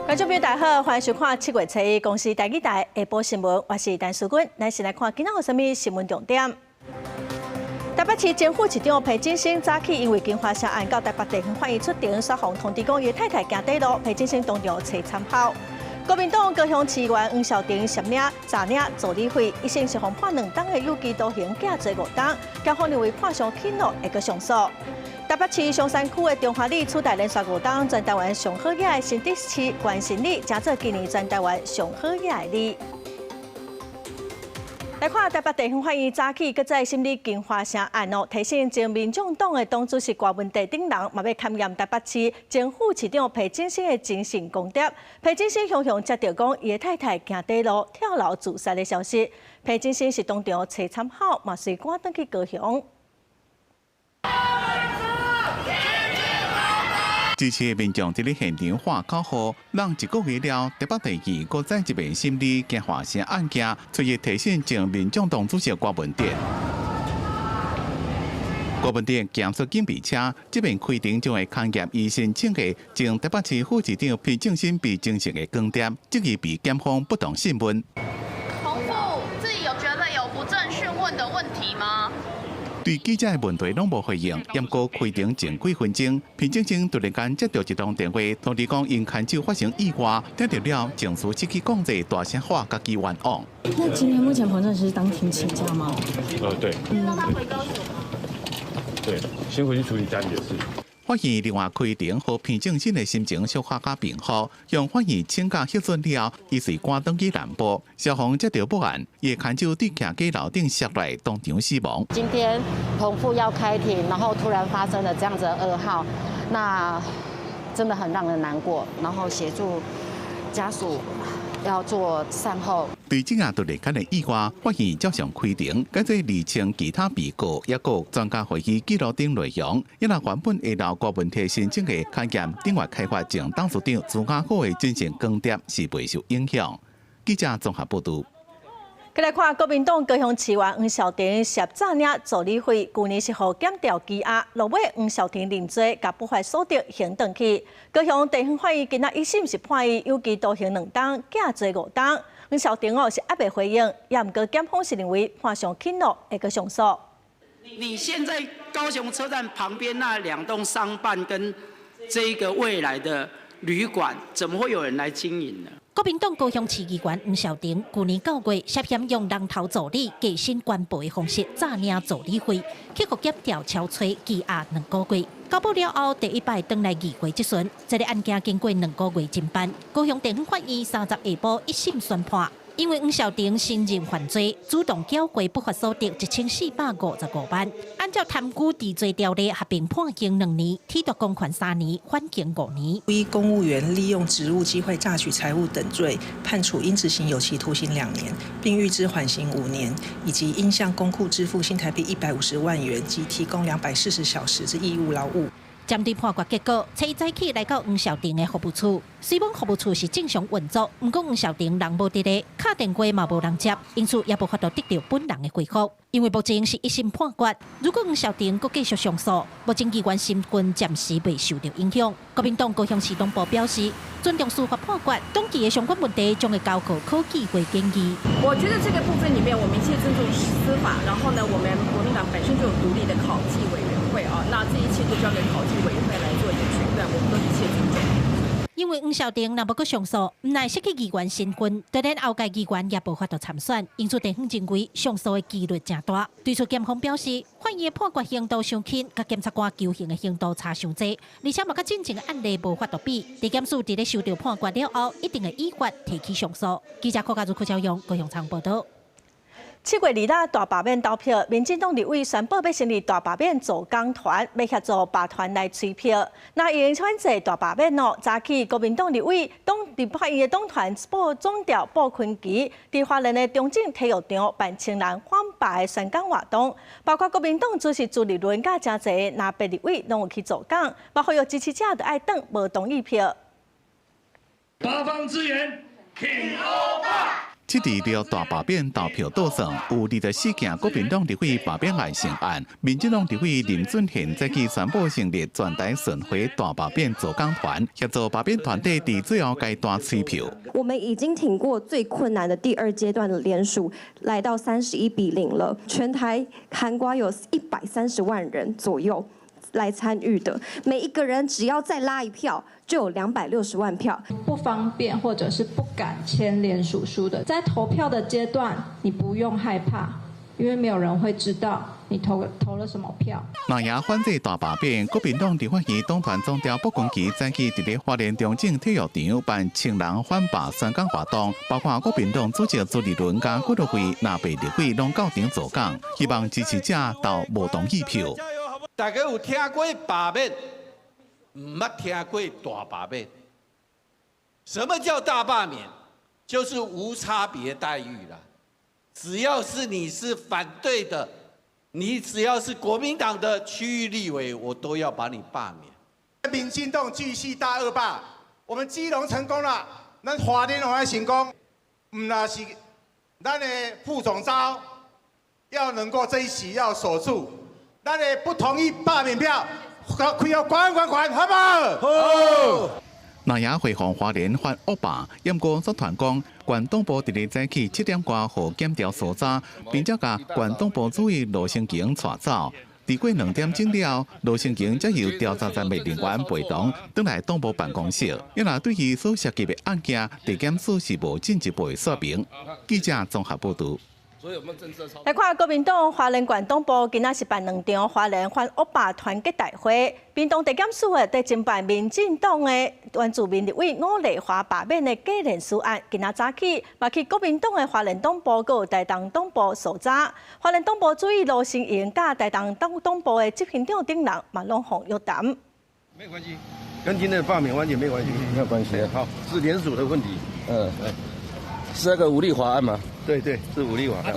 观众朋友大家好，欢迎收看7月7日公司台语台下晡新闻，我是陈淑君，咱先来看今仔有啥物新闻重点。台北市前副市长裴景星早起因为金华社案到台北地方法院出庭，双方通知讲伊太太行底路，裴景星当场找参考。国民党高雄市议员黄孝庭涉领诈领助理费，一审是互判2档的有期徒刑，假罪5档，检方认为判上轻了，会阁上诉。台北市松山区的中华里取代连续5档全台湾上好野的新竹市关心里，加做今年全台湾上好野的里。来看台北地方法院早起，搁在审理金华城案哦，提醒前民众党的党主席郭文地等人，嘛要勘验台北市前副市长裴景星的精神功德。裴景星雄雄接到讲伊的太太行底路跳楼自杀的消息，裴景星是当场找参考，嘛随赶返去高雄。支持的民众伫咧现场画口号，让1个月了，台北第2个再一遍审理金华城案件，出现提醒前民众党主席郭文典。郭文典行出警备车，这边开庭将会勘验医生请的前台北市副市长裴景星被精神的光点，质疑被检方不当讯问。重复自己有觉得有不正讯问的问题吗？对记者的问题拢无回应，验过开庭前几分钟，裴景星突然间接到一通电话，通知讲因牵手发生意外，听到了情绪失去控制，大声喊家己冤枉。那今天目前黄正是当庭请假吗？对。让他回高雄吗？对，先回去处理家里的事。法院另外开庭，和裴景星的心情小可加平复，向法院请假核准了，伊随赶登去南部。消防接到报案，伊牵手伫徛街楼顶摔来，当场死亡。今天同父要开庭，然后突然发生了这样子的噩耗，那真的很让人难过。然后协助家属要做善后。对这样突然间的意外，法院照常开庭，跟做厘清其他被告，也有专家会议记录等内容。因为原本会留郭文体申请的勘验，另外开发前董事长朱家虎的精神光碟是未受影响。记者综合报道。再来看国民党高雄市议员黄孝庭涉诈领助理费，去年是互检调羁押，落尾黄孝庭认罪，甲不法所得刑转去。高雄地方法院今仔1审是判伊有期徒刑2档，假罪5档。黄孝庭是还未回应，也毋过检方是认为判上轻了，会阁上诉。你现在高雄车站旁边那2栋商办跟这个未来的旅馆，怎么会有人来经营呢？国民党高雄市议员黄孝庭去年9月涉嫌用人头助理计薪官报的方式诈领助理费，去互检调敲催羁押2个月。交保了后，第一摆登来议会质询，这个案件经过2个月侦办，高雄地方法院30下晡1审宣判。因为黄孝庭承认犯罪，主动缴过不法所得1455万，按照贪污治罪条例合并判刑2年，褫夺公权3年，缓刑5年。依公务员利用职务机会榨取财物等罪，判处应执行有期徒刑2年，并预支缓刑5年，以及应向公库支付新台币150万元及提供240小时之义务劳务。针对判决结果，初一早起来到黄孝庭的服务处，虽然服务处是正常运作，不过黄孝庭人无伫咧，敲电话嘛无人接，因此也无法度得到本人的回复。因为目前是1审判决，如果黄孝庭佫继续上诉，目前机关审讯暂时未受到影响。国民党高雄市党部表示，尊重司法判决，当期的相关问题将会交给考纪会建议。我觉得这个部分里面，我们一切尊重司法，然后呢，我们国民党本身就有独立的考纪委员会啊，那这一切都交给考纪委员会来做一个决断，我们都一切尊重。因为黄孝庭若无阁上诉，毋奈失去议员身份，当然后届议员也无法度参选，因此地方认为上诉的几率真大。对此检方表示，法院的判决刑度伤轻，甲检察官求刑的刑度差伤济，而且嘛甲进前的案例无法度比。地检署伫咧收到判决了后，一定会依法提起上诉。记者柯家如柯朝阳高雄场报道。7月2日大罢免投票，民进党立委宣布要成立大罢免组工团，要协助罢团来催票。那因选择大罢免哦，早起国民党立委立法院的党团部总调鲍坤基，伫花莲的中正体育场办青人反罢的宣讲活动，包括国民党主席朱立伦甲真侪那别立委拢有去做讲，包括有支持者就爱等无同意票。八方支援，挺欧霸。726大罢免投票倒算，有24件国民党立委罢免案成案，民进党立委林俊宪早起宣布成立全台巡回大罢免组工团，协助罢免团体伫最后阶段催票。我们已经挺过最困难的第2阶段的联署，来到31-0了。全台涵盖有130万人左右来参与的，每一个人只要再拉一票，就有260万票。不方便或者是不敢签联署书的，在投票的阶段，你不用害怕，因为没有人会知道你投了什么票。南亚反对大罢免，国民党立法院党团总调卜君奇早起伫咧花莲中正体育场办青人反罢宣讲活动，包括国民党主席朱立伦甲骨肉会那被立委拢到场做讲，希望支持者投无同意票。大家有听过罢免，唔捌听过大罢免。什么叫大罢免？就是无差别待遇啦。只要是你是反对的，你只要是国民党的区域立委，我都要把你罢免。民进党继续大恶霸，我们基隆成功了，咱花莲还成功，唔那是咱的副总召要能够这一席要守住。咱的不同意罢免票，开要管，好不好？好。南亚回防花莲反恶霸，验过作团讲，县党部伫咧早起7点外互检调所查，并且甲县党部主委罗成景带走。伫过2点钟了，罗成景则由调查站的人员陪同，返来党部办公室。因若对于所涉及的案件，地检署是无进一步的说明。记者综合报道。来看国民党花莲县党部今仔是办2场花莲反恶霸团结大会，民党地检署在侦办民进党的原住民立委吴丽华罢免的假认书案，今仔早起嘛去国民党的花莲党部、佮台东党部搜查。花莲党部主委罗成英甲台东党部的执行长等人嘛拢互约谈。没关系，跟今天的罢免完全没关系，没有关系。好，是联署的问题。是那个吴丽华案吗？对，是吴丽华案。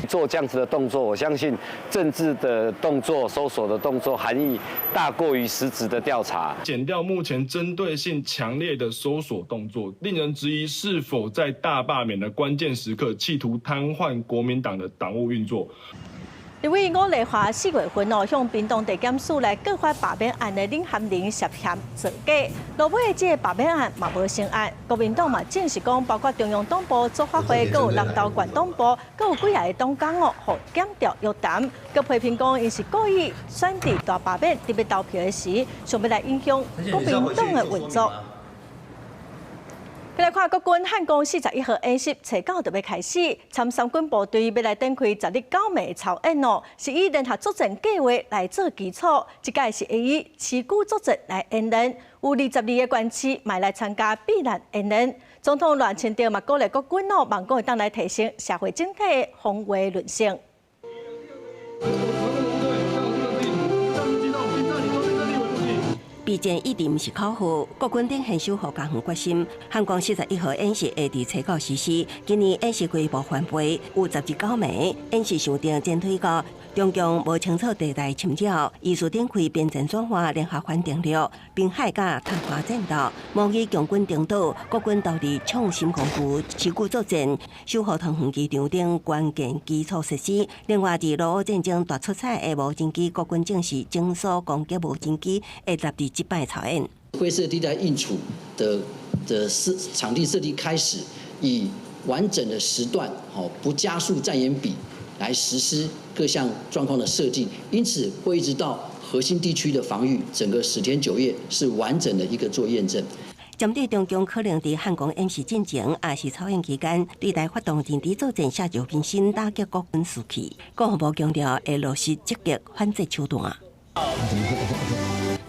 做这样子的动作，我相信政治的动作、搜索的动作含义大过于实质的调查。减掉目前针对性强烈的搜索动作，令人质疑是否在大罢免的关键时刻企图瘫痪国民党的党务运作。立委吴丽华4月份向屏东地检署来告发罢免案的林涵玲涉嫌造假，落尾的这个罢免案嘛无成案。国民党嘛证实讲，包括中央党部、作法会、佮有南投县党部，佮有几下的党工互检调约谈，佮批评讲，伊是故意选伫大罢免特别投票的时，想要来影响国民党的运作。来看国军汉光41号演习，初9就要开始，参三军部队要来展开10日9暝的操演哦，是以联合作战计划来做基础，这届是会以持久作战来演练，有22个县市嘛来参加避难演练。总统阮清德嘛鼓励国军哦，望讲会当来提升社会整体的防卫韧性。备战一定不是考核，国军顶现守好加强决心。汉光41号演习会伫初9实施，今年演习规模翻倍，有10日9暝。演习上定舰推高，中共无清楚地带侵扰，艺术展开边战转化联合反定律，滨海甲滩化战斗，模拟强军登岛，国军投入创新功夫，持久作战，守护桃园机场等关键基础设施。另外，伫罗战争大出彩的无人机，国军正是精缩攻击无人机的10日击败操演。灰色地带应处的场地设计开始，以完整的时段，不加速战演比来实施各项状况的设计，因此会一直到核心地区的防御，整个10天9夜是完整的一个做验证。针对中共可能伫汉光演习进前，也是操演期间，对台发动人敌作战，下酒平心，打击国军士气。国防部强调会落实积极反制手段。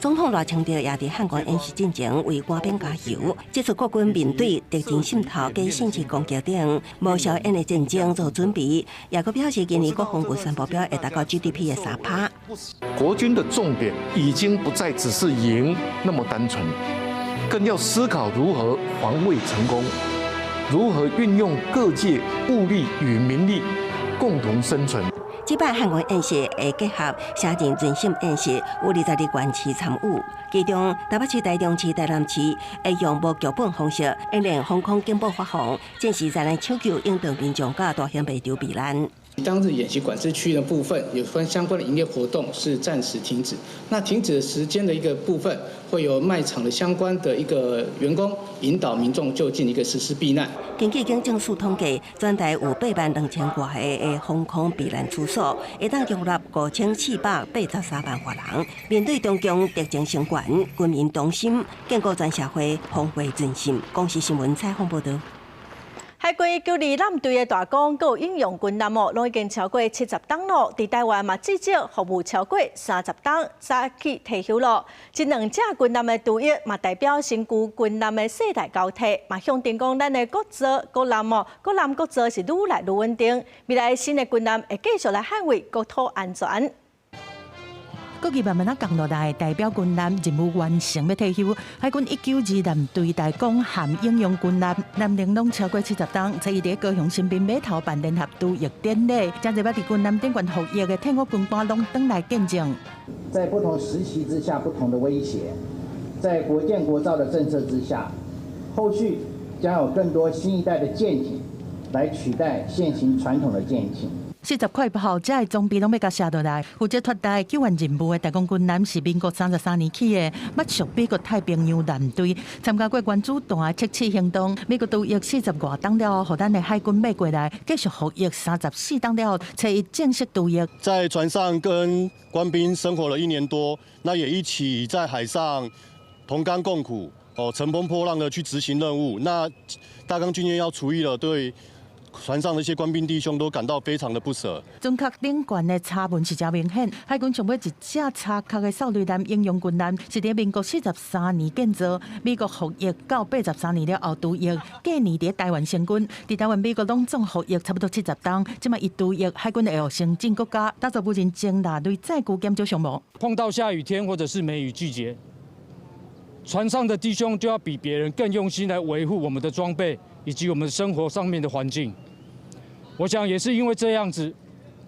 总统赖清德也伫汉光演习进前为官兵加油，指出国军面对敌情渗透、假性质攻击等无硝烟的战争做准备，也佫表示今年国防预算目标会达到 GDP 的3%。国军的重点已经不再只是赢那么单纯，更要思考如何防卫成功，如何运用各界物力与民力共同生存。这摆汉光演习会结合城镇准心演习，有22县市参与，其中台北市、台中市、台南市会用无剧本方式演练防空警报发放，战时灾难抢救应对民众甲大型被丢避难。当日演习管制区的部分，有关相关的营业活动是暂时停止。那停止的时间的一个部分，会由卖场的相关的一个员工引导民众就近一个实施避难。根据警政署统计，全台有82000多个防空避难处所，会当容纳5483万华人。面对中共敌情升悬，军民同心，建构全社会防卫准心。公视新闻采访报道。海军救利艦隊嘅大功，佮有應用軍艦哦，攏已經超過70檔咯。喺台灣嘛，至少服務超過30檔，早起退休咯。這兩隻軍艦嘅隊役嘛，代表身軀軍艦嘅世代交替，嘛向定講咱嘅國造國艦哦，國艦國造是愈來愈穩定。未來新嘅軍艦會繼續來捍衛國土安全。國旗慢慢啊降落來，代表軍艦任務完成要退休。海軍192艦隊大功含應用軍艦，艦齡攏超過70檔，在伊喺高雄新兵碼頭辦聯合隊役典禮，真濟捌佇軍艦頂懸服役嘅退伍軍官攏登來見證。在不同時期之下，不同的威脅，在國艦國造的政策之下，後續將有更多新一代的艦艇來取代現行傳統的艦艇。40塊炮這些裝備攏要甲寫落來，負責脫帶救援任務的大功軍艦是民國33年起的，捌屬美國太平洋艦隊，參加過原子彈測試行動。美國隊役40多檔了後，讓咱的海軍買過來，繼續服役34檔了後，才正式隊役。在船上跟官兵生活了1年多，那也一起在海上同甘共苦，乘風破浪的去執行任務。那大岡軍艦要除役了，對船上的一些官兵弟兄都感到非常的不捨。準確領冠的差文是真明顯，海軍上尾一隻差確的少女艦應用軍艦是喺民國43年建造，美國服役到83年了後隊役，隔年喺台灣成軍，喺台灣美國攏總服役差不多70檔，即嘛一隊役海軍會學先進國家，打造目前正大類載具減少項目。碰到下雨天或者是梅雨季節，船上的弟兄就要比別人更用心來維護我們的裝備以及我們生活上面的環境。我想也是因為這樣子，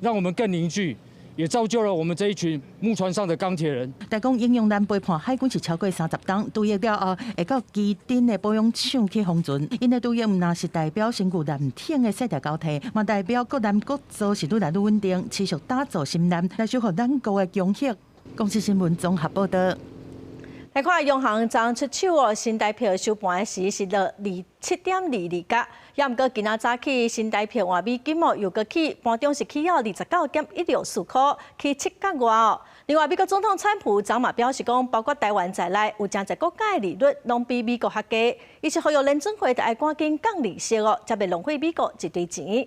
讓我們更凝聚，也造就了我們這一群木船上的鋼鐵人。大講應用艦陪伴海軍是超過30檔，隊役了後會到基頂的保養廠去封存。因的隊役唔單是代表身軀艦艇的世代交替，嘛代表國艦國造是愈來愈穩定，持續打造新艦，來守護咱國的強項。公視新聞綜合報道。來看央行昨出手哦，新台票收盤時是落27.22角，也毋過今仔早起新台票換美金哦，又閣起盤中是起到29.164塊，起7角外哦。另外，美國總統川普昨嘛表示講，包括台灣在內，有真濟國家的利率攏比美國較低，伊是呼籲聯準會就愛趕緊降利息哦，才袂浪費美國一堆錢。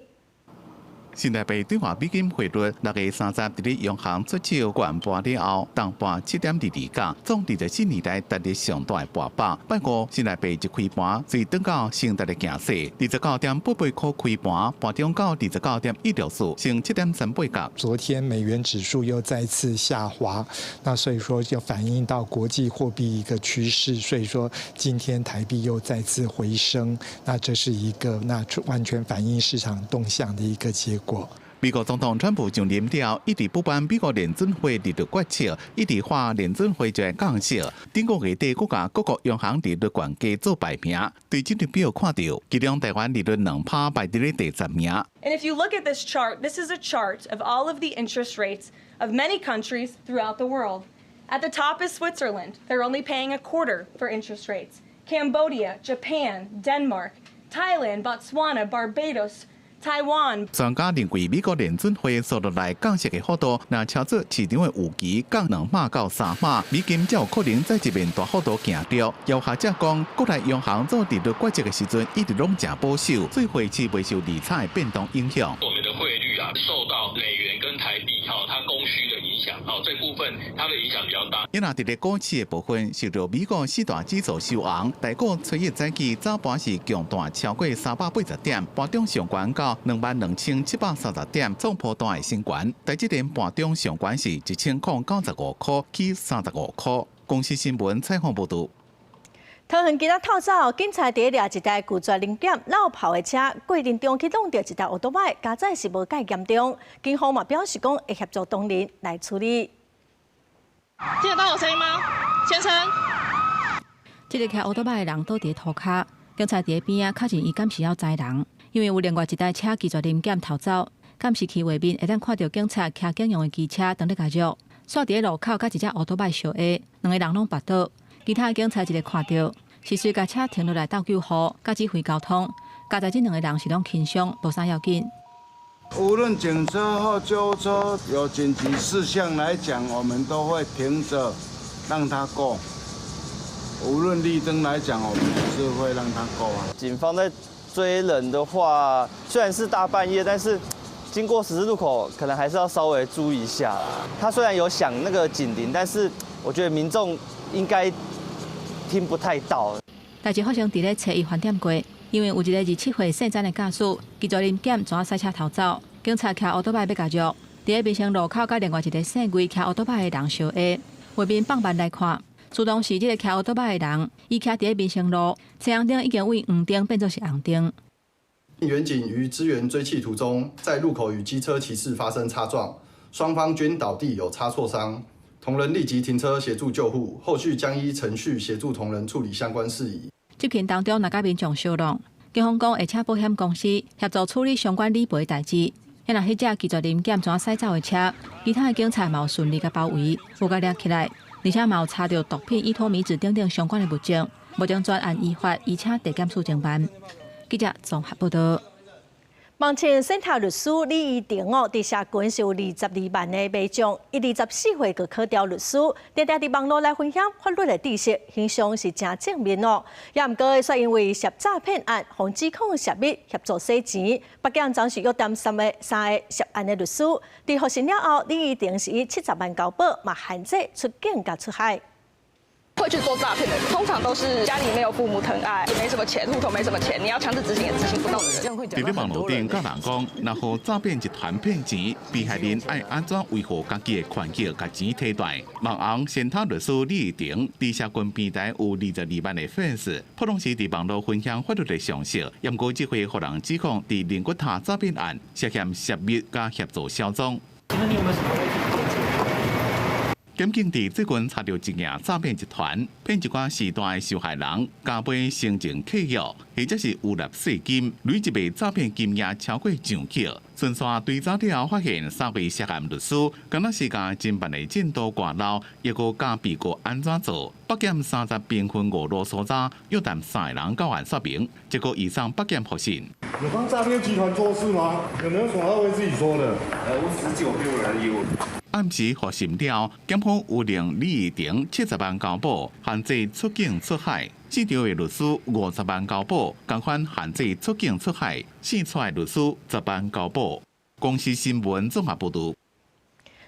新台幣兌換美金匯率6月30日央行出手懸盤了後，當盤7.22角，總24年來達日上大盤爆。不過新台幣一開盤隨轉到升值的行勢，29.88塊開盤，盤中到29.164，升7.38角。昨天美元指數又再次下滑，那所以說就反映到國際貨幣一個趨勢，所以說今天台幣又再次回升，那這是一個完全反映市場動向的一個結果。美國總統川普上任了，一直不辦美國聯準會利率決策，一直話聯準會就會降息。頂個月底，國家各國央行利率懸價做排名，對這張表看到，其中台灣利率2%排喺第10名。And if you look at this chart, this is a chart of all of the interest rates of many countries throughout the world. At the top is Switzerland. They're only paying a quarter for interest rates. Cambodia, Japan, Denmark, Thailand, Botswana, Barbados,專家認為，美國聯準會所落來降息嘅幅度，若超出市場嘅預期，降2%到3%，美金才有可能在一面大幅度行掉。有學者講，國內央行做利率決策嘅時陣，一直攏真保守，所以會期未受利差嘅變動影響。我們的匯率受到美元跟台幣它供需的影響，這部分它的影響比較大。因為喺股市嘅部分，受到美國四大指數收紅，台股初一早起早盤是強彈超過380點，盤中上懸到22730點，創波段嘅新高。台積電盤中上懸是1095塊，起35塊。公視新聞採訪報道。桃园今仔透早，警察伫掠一台拒绝临检绕跑的车，过程中去弄到一台奥多麦，加载是无介严重。警方嘛表示讲会协助当人来处理。听得到我声音吗，先生？这个开奥多麦的人倒伫涂骹，警察伫边仔确认伊敢是要载人，因为有另外一台车拒绝临检逃走，敢是去画面会当看到警察骑警用的机车等咧加入，煞伫路口甲一只奥多麦相挨，两个人拢跋倒。其他警察一个看到，是随甲车停落来斗救护，甲指挥交通。加在这两个人是拢轻伤，无啥要紧。无论警车或救护车有紧急事项来讲，我们都会停着让他过。无论绿灯来讲，我们也是会让他过啊。警方在追人的话，虽然是大半夜，但是经过十字路口，可能还是要稍微注意一下啦。他虽然有响那个警铃，但是我觉得民众应该听不太到。代志发生伫咧初一饭店街，因为有一个27岁姓詹的驾驶拒绝临检，怎赛车逃走，警察骑奥多麦要加入，伫咧民生路口甲另外一个姓魏骑奥多麦的人相挨，画面放慢来看，自动是这个骑奥多麦的人，伊骑伫咧民生路，车红灯已经为黄灯变作是红灯。员警于支援追缉途中，在路口与机车骑士发生擦撞，双方均倒地有擦挫伤。同仁立即停车协助救护，后续将依程序协助同仁处理相关事宜。接片当中，若甲民众相弄，警方讲会请保险公司协助处理相关理赔代志。因若迄只拒绝临检怎驶走的车，其他的警察嘛有顺利甲包围，有甲抓起来，而且嘛有查到毒品、依托米脂等等相关的物证，目前专案依法移请地检署侦办。记者综合报道。目前，审查律师李义庭伫社群是有22万的买奖，伊24岁就考调律师，常常伫网络来分享法律的知识，形象是真正面哦。也毋过，说因为涉诈骗案，防指控涉密协助洗钱，北京暂时约谈3个涉案的律师，伫获审了后，李义庭是以70万交保，嘛限制出境甲出海。会去做诈骗的人，通常都是家里没有父母疼爱，也没什么钱，户头没什么钱，你要强制执行也执行不到的人。伫咧网络顶甲人讲，若互诈骗集团骗钱，被害人爱安怎维护家己的权益，甲钱摕来。网红先头律师李义庭伫社群平台有22万的粉丝，普通时伫网络分享法律的常识，也毋过这回互人指控伫灵骨塔诈骗案涉嫌涉密甲协助销赃。请问你有没有什么检警伫最近查到一件诈骗集团，骗一寡时代的受害人，加倍生前契约，或者是有纳税金，累一笔诈骗金额超过上亿。顺线追查了后，发现3位涉案律师，敢若是将侦办的进度挂漏，也个教被告安怎做。北检30兵分5路所查，约谈3个人到案说明，结果以上北检复讯。有帮诈骗集团做事吗？有没有什么要为自己说的？我只9给我人有。暗时获审了，检方有令李义庭70万交保，限制出境出海；4条的律师50万交保，同款限制出境出海；4出的律师10万交保。公司新闻综合报道。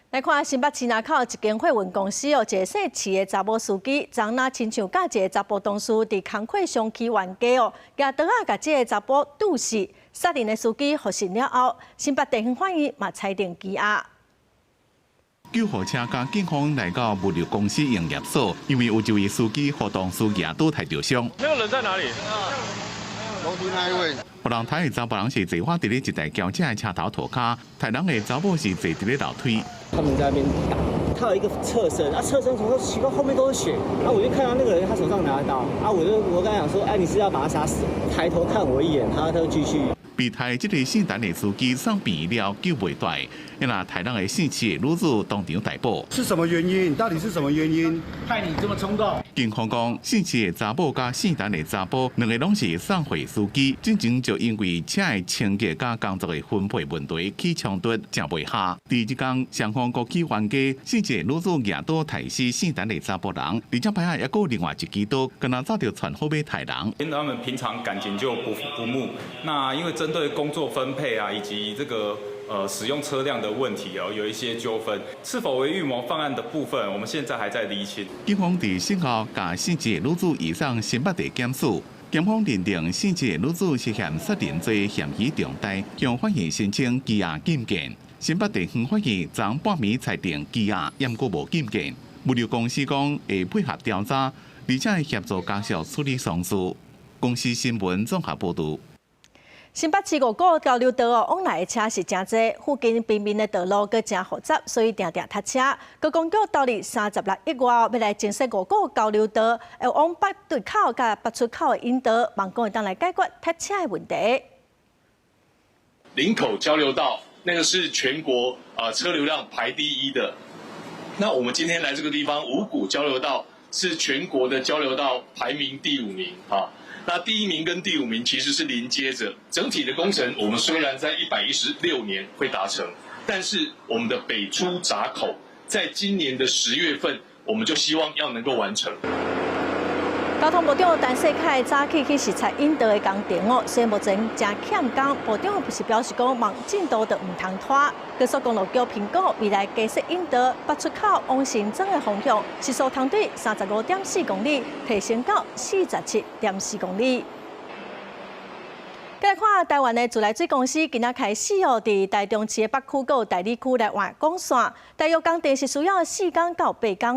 来看新北市南口一间货运公司一个姓齐的查某司机，昨仔亲像甲一个查甫同事伫工课上起冤家举刀甲这个查甫拄死。杀人的司机获审了后，新北地方法院嘛裁定羁押。救护车甲警方来到物流公司营业所，因为有一位司机和同事牙都太受伤。那个人在哪里？楼梯那一位。别人睇的查甫人是坐伫咧一台轿车的车头涂骹，睇人的查某是坐伫咧楼梯。他们在那边打，他有一个侧身，侧身从奇怪后面都是血，我就看到那个人他手上拿刀，我跟他讲说，你是要把他杀死？抬头看我一眼，他就继续。被害这个姓陈的司机送病了救袂大，因那台南的姓齐的女子当场逮捕。是什么原因？到底是什么原因害你这么冲动？警方讲，姓齐的查某甲姓陈的查甫两个拢是送货司机，进前就因为车的清洁甲工作的分配问题起冲突，正袂下。第一天，双方各起冤家，姓齐的女子举刀杀死姓陈的查甫人，而且歹下还有另外一支刀，跟他早就传好要杀人。因为他们平常感情就不睦，那因为针对工作分配啊，以及这个使用车辆的问题有一些纠纷，是否为预谋犯案的部分，我们现在还在厘清。警方伫审后，甲姓齐的女子移送新北地检署。检方认定姓齐的女子涉嫌杀人罪嫌疑重大，向法院申请羁押禁见。新北地方法院昨半暝裁定羁押，也毋过无禁见。物流公司讲会配合调查。而且会协助家属处理丧事。公司新闻综合报道。新北市5股交流道往来的车是真多，附近平面的道路阁真复杂，所以常常塞车。高公局投入36亿外，要来建设5股交流道，会往北对口甲北出口的引道，望讲会当来解决塞车的问题。林口交流道那个是全国车流量排第1的，那我们今天来这个地方五股交流道是全国的交流道排名第5名啊。那第1名跟第5名其实是连接着，整体的工程我们虽然在116年会达成，但是我们的北出闸口在今年的10月份，我们就希望要能够完成。交通部长陈世凯早起去视察引道的工程虽然目前真欠工，部长不是表示讲忙进度就唔通拖。高速公路局评估未来加设引道北出口往新庄的方向，时速通对35.4公里，提升到47.4公里。再来看台湾的自来水公司，今仔开始伫台中市的北区、有台里区来换管线，大约工程是需要4天到8天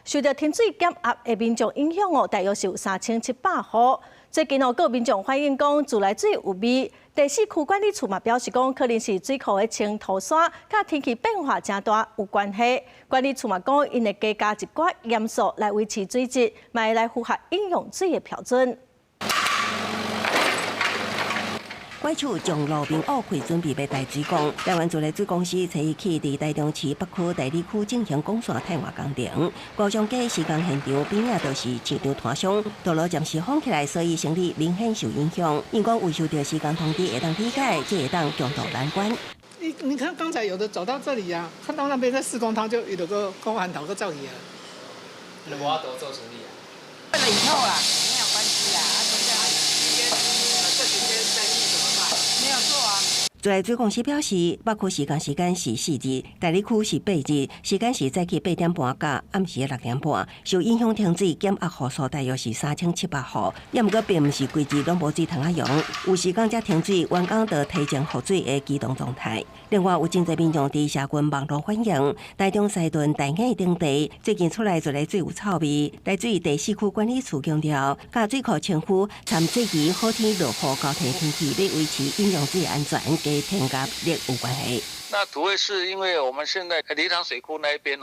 受到停水减压的民众影响大约是有3700户。最近各民众反映讲自来水有味。第4区管理处嘛表示讲，可能是水库的清土沙，甲天气变化真大有关系。管理处嘛讲，因会加加一寡盐素来维持水质，嘛会来符合饮用水的标准。管处将路边污水准备要大水工，台湾自来水公司初一起伫台中市北区、台里区进行管线汰换工程。高上街施工现场边仔都是市场摊商，道路暂时封起来，所以生理明显受影响。因讲未收到施工通知，会当理解，这会当强度难关。你看刚才有的走到这里啊，看到那边在施工，他就有个公安头个照伊啊。我要多做生意啊。为了以后啊，没有关系啊，中间这几天生意怎么办？没有做啊。自来水公司表示，北区施工时间是4日，台里区是8日，时间是早起8点半到暗时6点半。受影响停水减压户数大约是3700户，也毋过并毋是规日拢无水通啊用，有时间才停水，员工就提前复水的机动状态。另外，有真侪民众伫社群网络反映，台中西屯大雅等地最近出来自来水有臭味。来自于第4区管理处强调，甲水库清淤，参最近好天落雨交替天气，要维持饮用水安全，跟添加力有关系。那主要是因为我们现在梨塘水库那边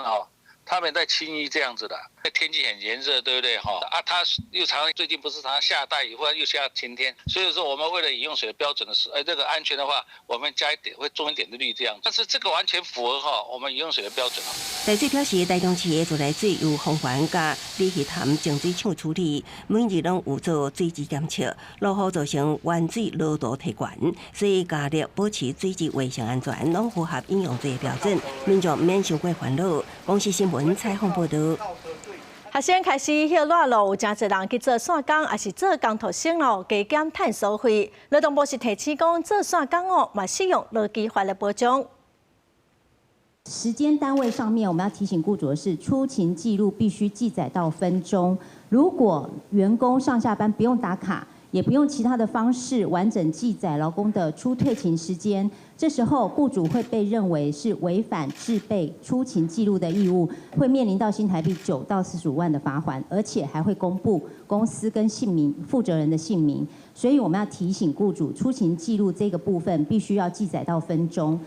他们在清淤这样子的，天气很炎热，对不对它又常最近不是常常下大雨，或者又下晴天，所以说我们为了饮用水的标准的这个安全的话，我们加一点会种一点的氯这样，但是这个完全符合我们饮用水的标准台水表示，台中市的自来水有风环甲李鱼潭净水厂处理，每日拢有做水质检测，落雨造成原水浓度提悬，所以加力保持水质卫生安全，拢符合饮用水的标准，民众免伤过烦恼。公司新闻采访报道。学生开始歇热咯，有真侪人去做线工，也是做工读生咯，加减碳收费。劳动部是提醒讲，做线工嘛适用劳基法的保障。时间单位上面，我们要提醒雇主的是，出勤记录必须记载到分钟。如果员工上下班不用打卡，也不用其他的方式完整记载劳工的出退勤时间，这时候雇主会被认为是违反制备出勤记录的义务，会面临到新台币9到45万的罚款，而且还会公布公司跟姓名、负责人的姓名。所以我们要提醒雇主，出勤记录这个部分必须要记载到分钟。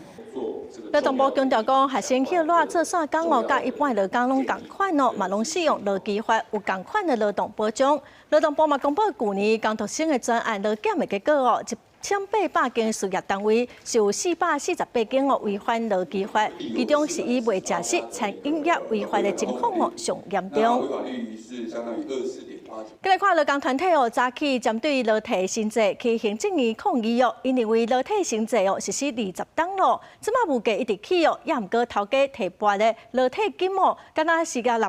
劳动部强调讲，学生歇热做线工甲一般劳工拢同款嘛拢适用劳基法有同款的劳动保障。劳动部嘛公布去年工读生的专案劳检的结果1800间事业单位是有448间违反劳基法，其中是以未食食餐饮业违法的情况上严重。违法率是相当于24.8%。再来看劳工团体早起针对劳体薪资去行政院抗议因认为劳体薪资实施20天咯，即马物价一直起也毋过头家提拨的劳体金敢若是个6%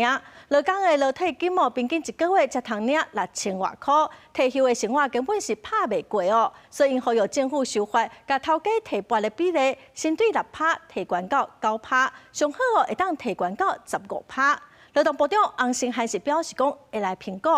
尔。劳工的劳体金平均一个月才通领6000外块，退休的生活根本是拍袂过所以呼吁政府修法，甲头家提拨的比例，先对6%提悬到9%，上好会当提悬到15%。劳动部长洪胜汉是表示讲，会来评估。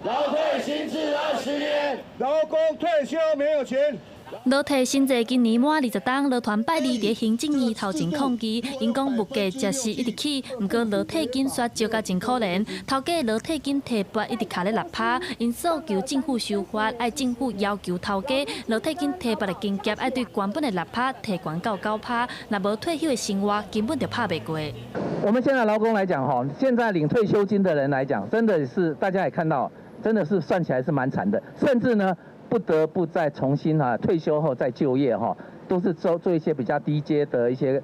劳退新制20年，劳工退休没有钱，罗体新制今年满20档，罗团拜二伫行政院头前抗议，因讲物价确实一直起，毋过罗体金煞招甲真可怜，头家罗体金提拔一直卡咧6%，因诉求政府修法，爱政府要求头家罗体金提拔的金额爱对原本的6%提悬到9%，若无退休的生活根本就拍袂过。我们现在劳工来讲哈，现在领退休金的人来讲，真的是大家也看到，真的是算起来是蛮惨的，甚至呢。不得不再重新退休后再就业都是做一些比较低阶的一些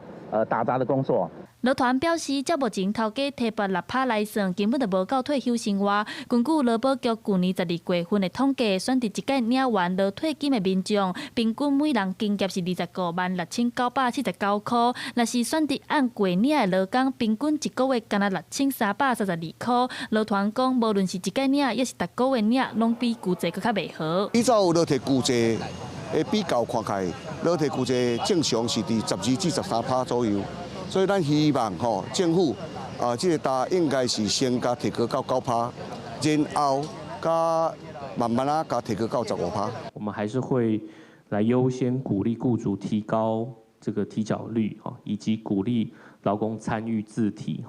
打杂的工作。罗团表示，照目前头家提拔6%来算，根本就无够退休生活。根据劳保局去年12月份的统计，选择一届领完劳退金的民众，平均每人金额是256979块。若是选择按月领的劳工，平均一个月干那6332块。劳团讲，无论是一届领，抑是逐个月领，拢比旧制更较袂好。依照劳退旧制的比较看起来，劳退旧制正常是伫12至13%左右。所以，咱希望政府这个单应该是先加提高到9%，然后加慢慢加提高到15%。我们还是会来优先鼓励雇主提高这个提缴率以及鼓励劳工参与自提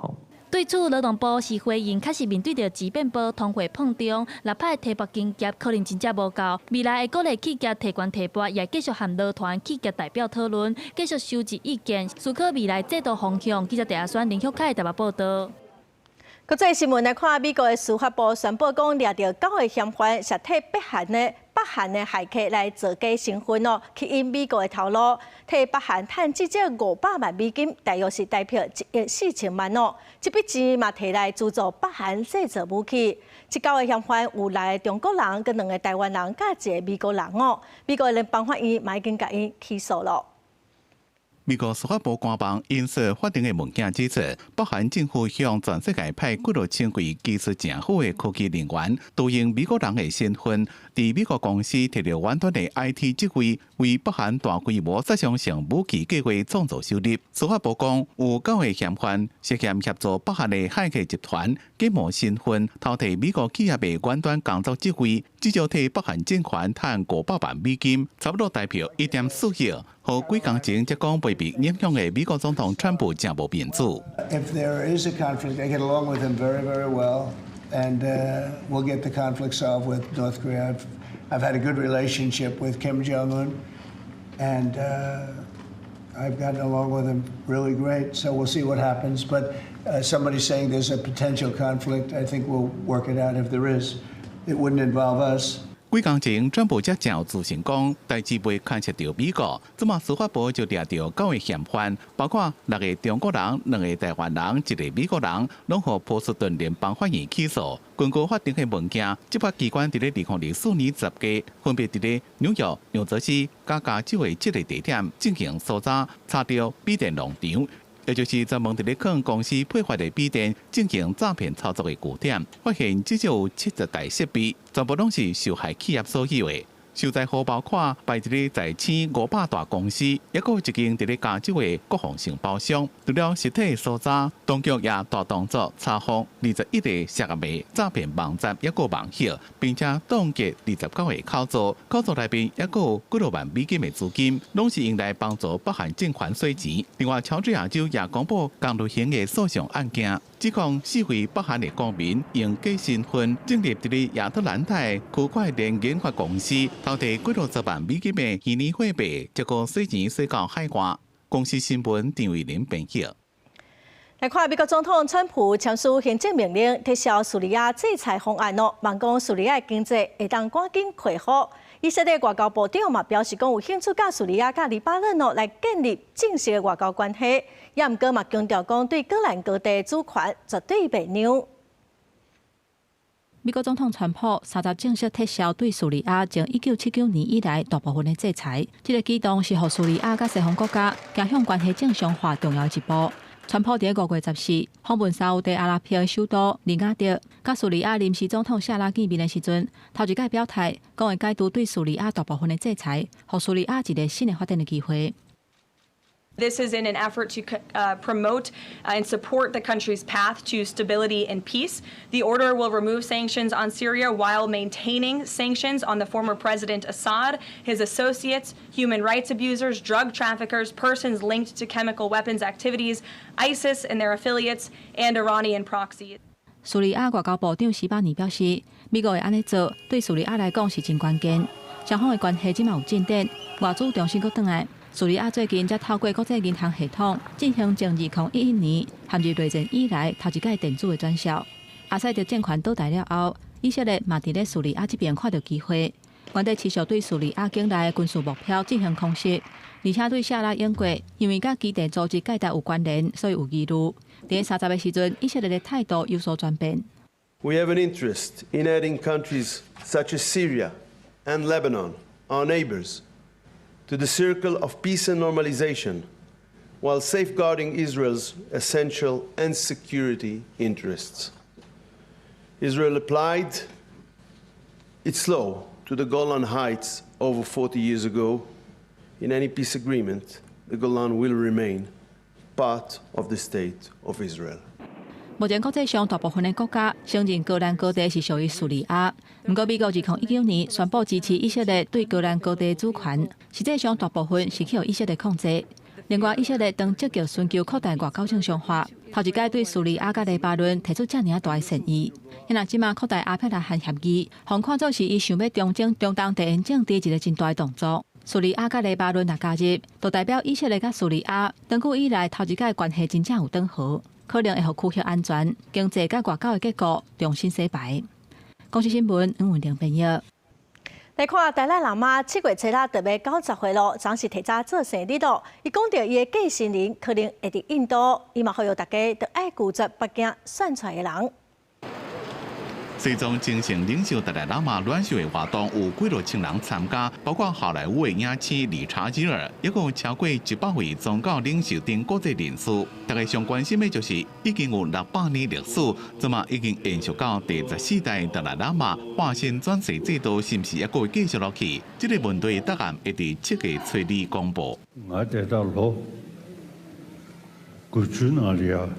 对此，劳动部是回应，确实面对着疾病波通货膨胀，6%的提拔金额可能真正无够。未来会鼓励企业提悬提拔，也继续和劳团企业代表讨论，继续收集意见，思考未来制度方向。记者陈亚轩、林秀凯台北报道。国际新闻来看，美国的司法部宣布讲，抓到9个嫌犯涉体北韩的骇客来造假身份去引美国的头路，替北韩赚至少500万美金，大约是代表1亿4000万这笔钱嘛摕来资助北韩制造武器。这9个嫌犯有6个中国人、跟2个台湾人，加1个美国人美国联邦法院嘛已经甲因起诉了。美国司法部官网引述法庭的文件指出，北韩政府向全世界派几多千位技术正好的科技人员，都用美国人的身份，在美国公司摕到远端的 IT 职位，为北韩大规模杀伤性武器计划创造收入。司法部讲，有9个嫌犯涉嫌协助北韩的骇客集团，假冒身份偷摕美国企业的远端工作职位，至少替北韩政权赚500万美金，差不多代表1.4亿。和几工前才讲被影响的美国总统川普真无面子。If there is a conflict, I get along with him very, very well, and we'll get the conflict solved with North Korea. I've had a good relationship with Kim Jong-un, and I've gotten along with him really great. So we'll see what happens. But somebody saying there's a potential conflict, I think we'll work it out. If there is, it wouldn't involve us. 几工前，川普才真自信讲，代志袂牵涉到美国，即马司法部就抓到9个嫌犯，包括6个中国人、2个台湾人、1个美国人，拢互波士顿联邦法院起诉。根据法庭的文件，执法机关伫咧2004年10月，分别伫咧纽约、纽泽西、加州的7个地点进行搜查，查到笔电农场。也就是专门伫咧向公司配发的笔电进行诈骗操作的据点，发现至少有70台设备，全部拢是受害企业所有的。受灾户包括摆伫咧在青500大公司，也有一间伫咧加州的国防承包商。除了实体搜查，当局也大动作查封21个涉案的诈骗网站，也有网页，并且冻结29个口座，口座内面也有几多万美金的资金，拢是用来帮助北韩政权洗钱。另外，乔治亚州也公布更类型的诉讼案件，指控4位北韩的公民用假身份进入伫咧亚特兰大区块链研发公司。偷摕几多10万美金的虚拟货币，结果洗钱洗到海外。公司新闻张伟林编辑。来看美国总统川普签署行政命令，撤销叙利亚制裁方案望讲叙利亚经济会当赶紧恢复。以色列外交部长嘛表示讲有兴趣甲叙利亚、甲黎巴嫩来建立正式的外交关系，也毋过嘛强调讲对戈兰高地主权绝对袂让。美国总统川普30正式撤销对叙利亚从1979年以来大部分的制裁，这个举动是让叙利亚甲西方国家走向关系正常化重要一步。川普伫5月14访问沙烏地阿拉伯的首都利雅得，甲叙利亚临时总统夏拉见面的时阵，头一届表态讲会解除对叙利亚大部分的制裁，让叙利亚一个新的发展的机会。This is in an effort to promote and support the country's path to stability and peace. The order will remove sanctions on Syria while maintaining sanctions on the former President Assad, his associates, human rights abusers, drug traffickers, persons linked to chemical weapons activities, ISIS and their affiliates, and Iranian proxies. 叙利亚外交部长史巴尼表示，美国会安尼做，对叙利亚来讲是真关键。双方的关系即嘛有进展，外资重新搁转来。叙利亚最近才透过国际银行系统进行从2011年陷入内战以来头一届电子的转销。阿塞德政权倒台了后，以色列嘛伫咧叙利亚这边看到机会，原地持续对叙利亚境内的军事目标进行空袭，而且对沙拉英国因为甲基地组织介入有关联，所以有疑虑。伫30的时阵，以色列的态度有所转变。We have an interest in adding countries such as Syria and Lebanon, our neighbors, to the circle of peace and normalization, while safeguarding Israel's essential and security interests. Israel applied its law to the Golan Heights over 40 years ago. In any peace agreement, the Golan will remain part of the state of Israel. 目前国际上大部分的国家承认戈兰高地是属于叙利亚，不过美国2019年宣布支持以色列对戈兰高地的主权，实际上大部分是去由以色列控制。另外，以色列当积极寻求扩大外交正常化，头一届对叙利亚甲黎巴嫩提出这么大的善意。因若即马扩大阿佩拉罕协议，互看作是伊想要中东地缘政治一个真大的动作。叙利亚甲黎巴嫩若加入，就代表以色列甲叙利亚长久以来头一届关系真正有转好。可能会互区域安全、经济甲外交的结果重新洗牌。公司新闻黄文玲编译。来看达赖喇嘛7月7日特别90岁咯，总是提早做生日咯。伊讲到伊的继承人可能会伫印度，伊嘛呼吁大家都爱固执北京选出来的人。西藏精神领袖达赖喇嘛乱秀的活动有几多千人参加，包括好莱坞的影星理查基尔，一共超过100位宗教领袖等国际人士。大家上关心的就是已经有600年历史，怎么已经延续到第14代达赖喇嘛化身转世制度，是不是还会继续落去？这个问题答案会伫7月初2公布。我得到罗，古去哪里啊？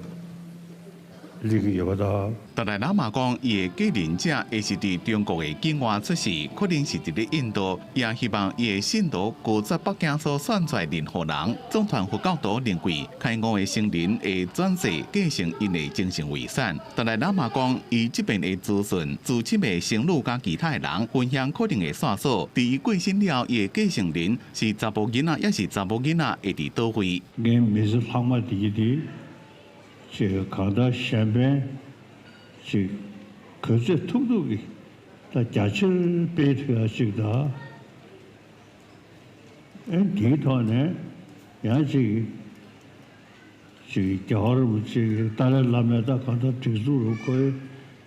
达赖喇嘛讲，伊的继任者会是伫中国的境外出世，可能是伫咧印度，也希望伊的信徒固执北京所选出任何人。总团佛教徒认为，开悟的圣人会转世继承因的精神遗产。达赖喇嘛讲，伊这边的资讯，自亲的生女甲其他的人分享可能的线索。伫伊过身了，伊的继承人是查甫囡仔，也是查某囡仔，会伫倒位。是看到下边是可是突突的，他假设背出来是的，地头呢也是叫我们是大家那边他看到技术如果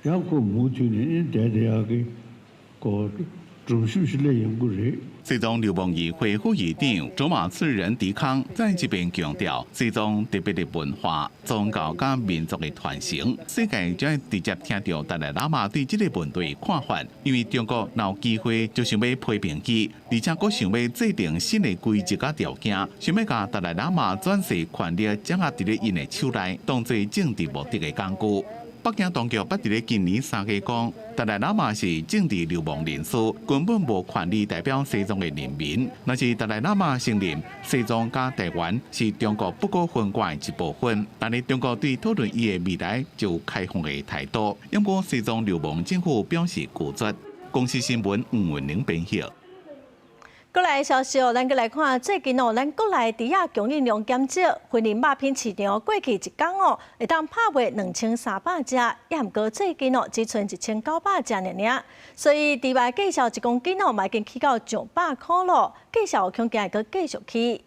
要个目前呢，带那个中心是来用过人。西藏流亡议会副议长卓玛次仁迪康在这边强调，西藏特别的文化、宗教甲民族的传承，世界将会直接听到达赖喇嘛对这个问题的看法。因为中国若有机会就想要批评伊，而且佫想要制定新的规则甲条件，想要甲达赖喇嘛转世权力掌握伫咧因的手内，当作政治目的的工具。北京当局捌伫咧今年3月讲，达赖喇嘛是政治流亡人士，根本无权利代表西藏的人民。若是达赖喇嘛承认西藏甲台湾是中国不可分割的一部分，但是中国对讨论伊的未来就有开放的态度。因过西藏流亡政府表示固执。公司新闻黄文玲编译。国内消息咱过来看，最近咱国内猪仔供应量减少，婚礼肉品市场过去一天会当拍卖2300只，也毋过最近只剩1900只尔。所以猪肉价销1公斤嘛已经起到900块咯，价销恐惊会继续起。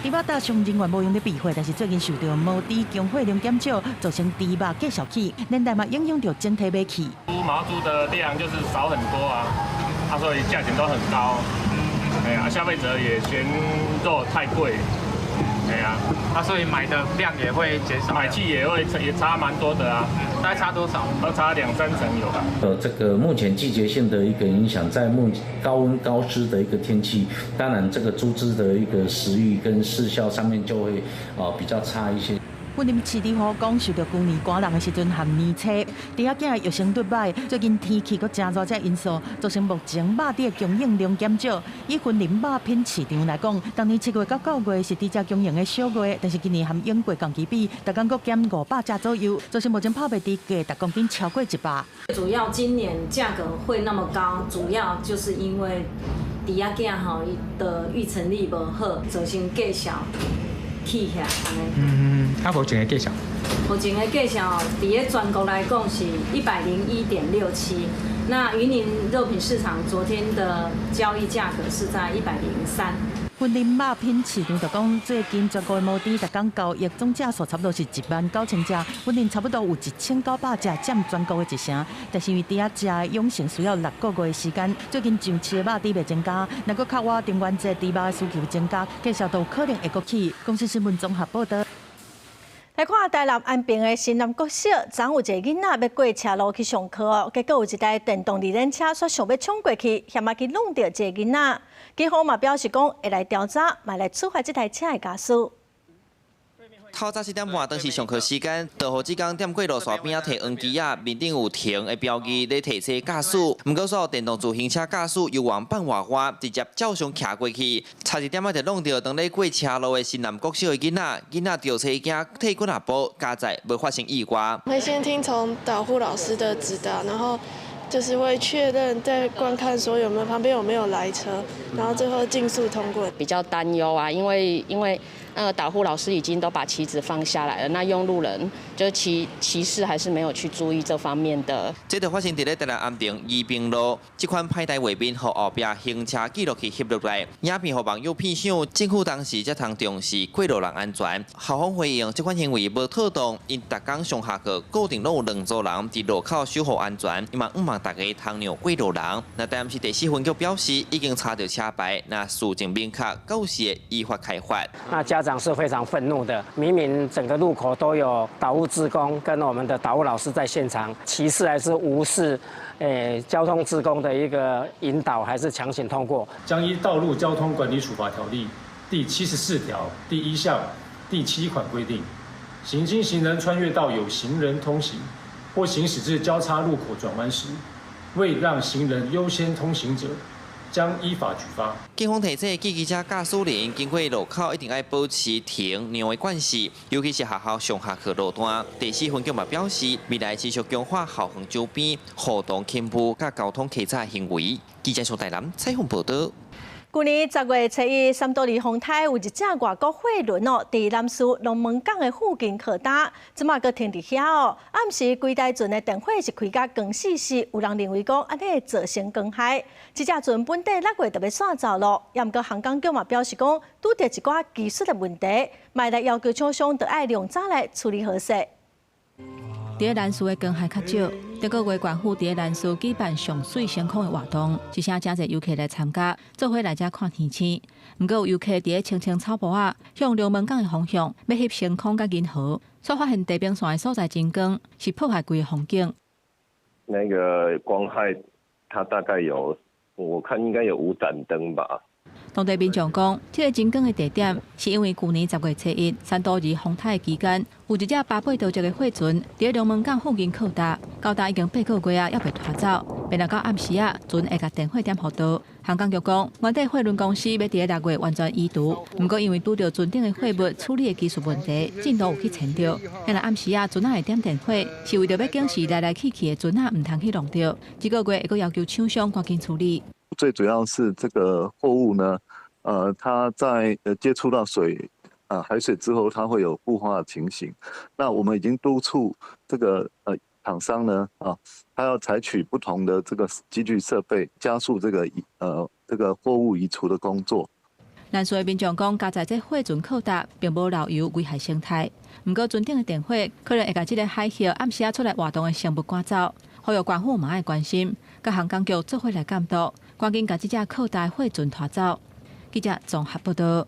猪肉大商人员无用咧避讳，但是最近受到毛猪供货量减少，造成猪肉价销起，连带嘛影响到整体买气。毛猪的量就是少很多啊。所以价钱都很高，消费者也嫌肉太贵，对啊，所以买的量也会减少，买气也差蛮多的啊，大概差多少？差2-3成有吧。这个目前季节性的一个影响，在高温高湿的一个天气，当然这个猪只的一个食欲跟饲效上面就会比较差一些。云林市政府讲，受到去年寒冷的时阵含年初，猪仔囝药性突歹，最近天气阁真热这因素，造成目前肉猪的供应量减少。以云林肉品市场来讲，当年7月到9月是猪只供应的小月，但是今年含英国同期比，大概阁减500只左右，造成目前泡卖猪价每公斤超过100。主要今年价格会那么高，主要就是因为猪仔囝的育成力不好，造成价小。起起来安尼。目前的价钱？目前的价钱伫个全国来讲是101.67，那云林肉品市场昨天的交易价格是在103。云林肉品市场就讲，最近全国的母猪，每天交易总价数差不多是19000只，云林差不多有1900只，占全国的1成。但是因为猪仔只的养成需要6个月的时间，最近上市的肉猪袂增加，若阁靠我中元节猪肉的需求增加，价格都可能会阁起。公司新闻综合报道。来看台南安平的新南国小，昨有一个囡仔要过车路去上课哦，结果有一台电动二轮车煞想要冲过去，险啊去弄到一个囡仔。警方嘛表示讲会来调查，嘛来处罚这台车的驾驶。透早7点半，当时上课时间，导护职工踮过路线边仔摕黄机啊，面顶有停的标记，咧提醒驾驶。毋过，所有电动自行车驾驶又往半外弯，直接照常骑过去。差一点仔就弄到当咧过车路的新南国小的囡仔，囡仔吊车惊退滚下步，加载无发生意外。会先听从导护老师的指导，然后就是会确认再观看说旁边有没有来车，然后最后竞速通过。比较担忧啊，因为导护老师已经都把旗子放下来了，那用路人就是骑士还是没有去注意这方面的。这就发生在台南安平宜平路，这款歹台画面，和后壁行车记录器翕落来，影片互网友片想，政府当时才通重视过路人安全。校方回应，这款行为无妥当，因逐工上下课固定拢有2组人伫路口守护安全，伊嘛毋望大家通让过路人。那台南市第4分局表示，已经查到车牌，那事情明确，到时会依法开罚。那家长是非常愤怒的，明明整个路口都有导护志工跟我们的导护老师在现场，歧视还是无视交通志工的一个引导，还是强行通过？将依《道路交通管理处罚条例》第74条第1项第7款规定，行经行人穿越道有行人通行或行驶至交叉路口转弯时，未让行人优先通行者，将依法举发。警方提醒机车驾驶人经过路口一定要保持停让的惯势，尤其是学校上下课路段。第4分局嘛表示，未来持续强化校园周边互动캠프甲交通稽查行为。记者苏台南采访报道。去年10月初1，三多里风台有一只外国货轮哦，伫南市龙门港的附近靠打，即马搁停伫遐哦。暗时规台船的电火是开甲光死死，有人认为讲安尼造成光害。这只船本地6月就要煞走咯，也毋过航港局嘛表示讲，拄着一寡技术的问题，卖来要求厂商得爱量早来处理好势。伫个南市的光害较少，这个月县府伫个南市举办上水升空的活动，一声真侪游客来参加，做伙来遮看天气。毋过有游客伫个青青草坡啊，向龙门港的方向要翕升空甲银河，所发现地平线的所在真光，是破坏规个风景。那个光害，它大概有，我看应该有5盏灯吧。当地民众讲，这个真光的地点是因为去年10月初1，三多日风台期间，有一只800多只的货船伫龙门港附近靠搭，到达已经8个月啊，还未拖走。便到暗时啊，船会甲电火点互倒。航港局讲，原底货轮公司要伫个6月完全移除，不过因为拄到船顶的货物处理的技术问题，进度有去前着。因为暗时啊，船会点电火，是为着要警示来去的船唔通去弄着。这个月会阁要求厂商赶紧处理。最主要是这个货物呢，它在接触到海水之后，它会有固化的情形。那我们已经督促这个厂商呢，它要采取不同的这个机具设备，加速这个货物移除的工作。南市的民众讲，加在这货船靠搭，并无漏油危害生态。不过船顶的电火可能会把这个海蟹暗时出来活动的生物赶走。呼吁官府嘛爱关心，甲航港局做伙来监督，赶紧把这只靠搭的货船拖走。记者综合报道。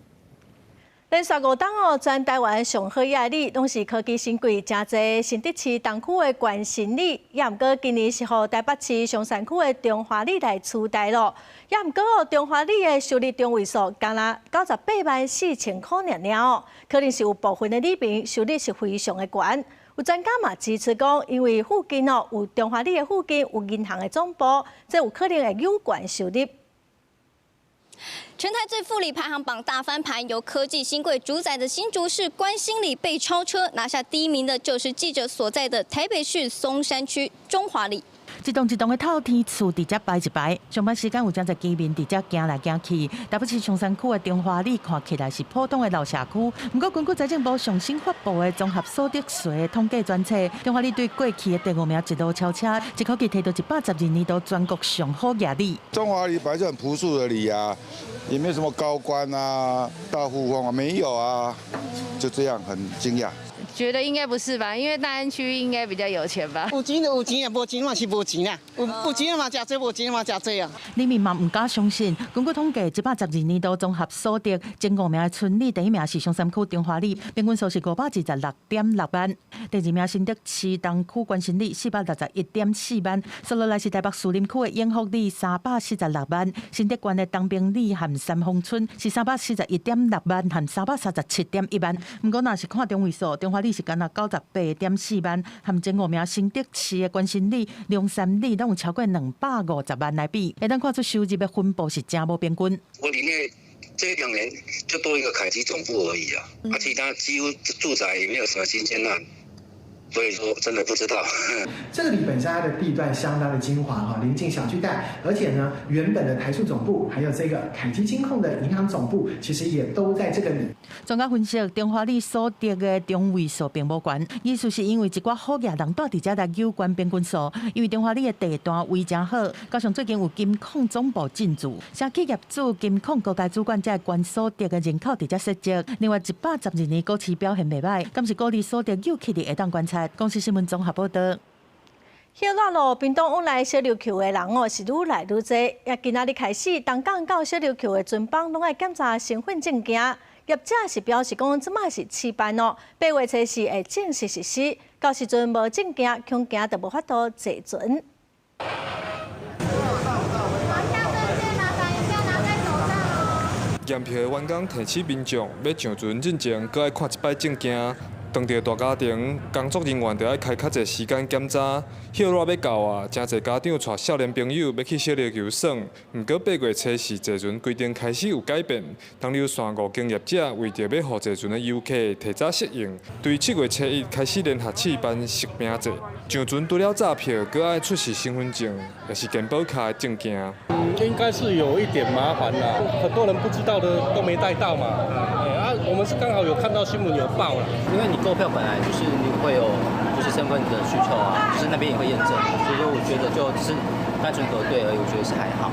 连续5档全台湾上好业里，拢是科技新贵真侪新竹市东区的冠新里，也毋过今年是互台北市松山区的中华里来取代咯。也毋过中华里的收入中位数，干那984000块尔，可能是有部分的里民收入是非常的悬。有专家嘛支持讲，因为附近有中华里的附近有银行的总部，这有可能会有悬收入。全台最富里排行榜大翻盘，由科技新贵主宰的新竹市关心里被超车，拿下第1名的就是记者所在的台北市松山区中华里。一栋的透天厝伫遮摆一排，上班时间有真侪居民伫遮行来行去。台北市松山区的中华里看起来是普通的老社区，不过根据财政部上新发布的综合所得税统计专册，中华里对过去的第5名一路超车，一口气摕到112年度全国上好业里。中华里本来就很朴素的里啊，也没有什么高官啊、大富翁啊，没有啊，就这样很惊讶。觉得应该不是吧，因为大安区应该比较有钱吧。有钱就有钱啊，无钱嘛是无钱啊。有钱嘛食多，无钱嘛食多啊。里面嘛唔敢相信，根据统计，112年度综合所得前5名的村里，第1名是松山区中华里，平均数是526.6万；第2名新竹市东区关心里461.4万，接落来是台北士林区的永福里346万，新竹县的东平里和三丰村是341.6万和337.1万。不过若是看中位数，中华里是干那98.4万，和前5名新竹市的关心里、龙山里拢有超过250万来比，会当看出收入的分布是真无平均。我里面这2年就多一个凯基总部而已啊，其他几乎住宅也没有什么新建案。所以说，真的不知道。这个里本身它的地段相当的精华哈，临近小巨蛋，而且呢，原本的台塑总部还有这个凯基金控的银行总部，其实也都在这个里。专家分析，中华里所得的中位数并无悬，意思是因为一寡好业人住伫遮来有关平均数，因为中华里的地段位真好，加上最近有金控总部进驻，社企业主金控高阶主管才关所得的人口伫遮设置。另外，112年股市表现袂歹，敢是股利所得又起哩会当观察。公司新闻综合报道。歇热咯，屏东往来小琉球的人是愈来愈多。也今仔日开始，东港到小琉球的船帮拢爱检查身份证件。业者是表示讲，即卖是试办哦，8月初4会正式实施。到时阵无证件，恐惊就无法度坐船。验票的员工提醒民众要上船进前，搁爱看一摆证件。当地大家庭工作人员就要开较侪时间检查，歇热要到啊，真侪家长带少年朋友要去小琉球耍。毋过8月初4坐船规定开始有改变，东流线5经业者为着要互坐船的游客提早适应，对7月初1开始联合试办实名制。上船除了查票，搁爱出示身份证，也是健保卡的证件。应该是有一点麻烦啦，很多人不知道的都没带到嘛。我们是刚好有看到新闻有报了，因为你购票本来就是你会有就是身份的需求啊，就是那边也会验证，所以说我觉得就只是单纯核对而已，我觉得是还好。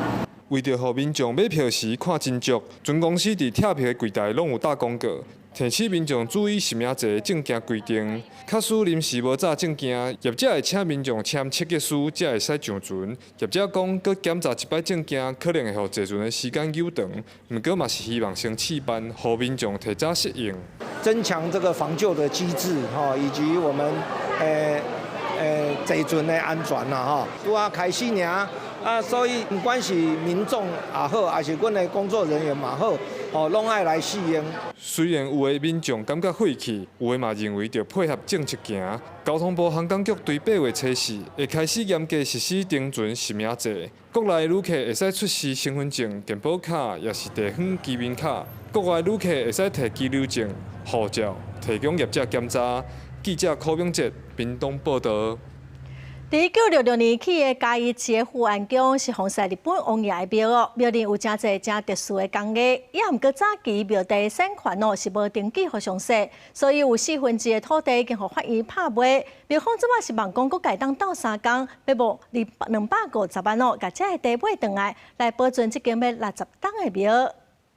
为着让民众买票时看真足，船公司伫贴票的柜台拢有打广告，提醒民众注意实名制的证件规定。假使临时无查证件，业者会请民众签切结书，才会使上船。业者讲，搁检查一摆证件，可能会互坐船的时间悠长。毋过嘛是希望先试办，让民众提早适应，增强这个防救的机制哈，以及我们坐船的安全啦哈。拄啊开始尔。所以不管是民众也好，还是阮的工作人员嘛好，拢爱来适应。虽然有的民众感觉晦气，有的嘛认为要配合政策行。交通部航港局对8月初4会开始严格实施登船实名制，国内旅客会使出示身份证、健保卡，也是地方居民卡；国外旅客会使摕居留证、护照，提供业者检查。记者柯永哲，屏东报道。伫1966年起的嘉义市的富安宫是奉祀日本王爷的庙哦，庙里有真侪真特殊的工艺，也毋过早期庙地产权哦是无登记互详细，所以有1/4的土地已经互法院拍卖。庙方即马是望讲佮改当斗3工，要无250万哦，甲这个地买回来保存这间要60档的庙。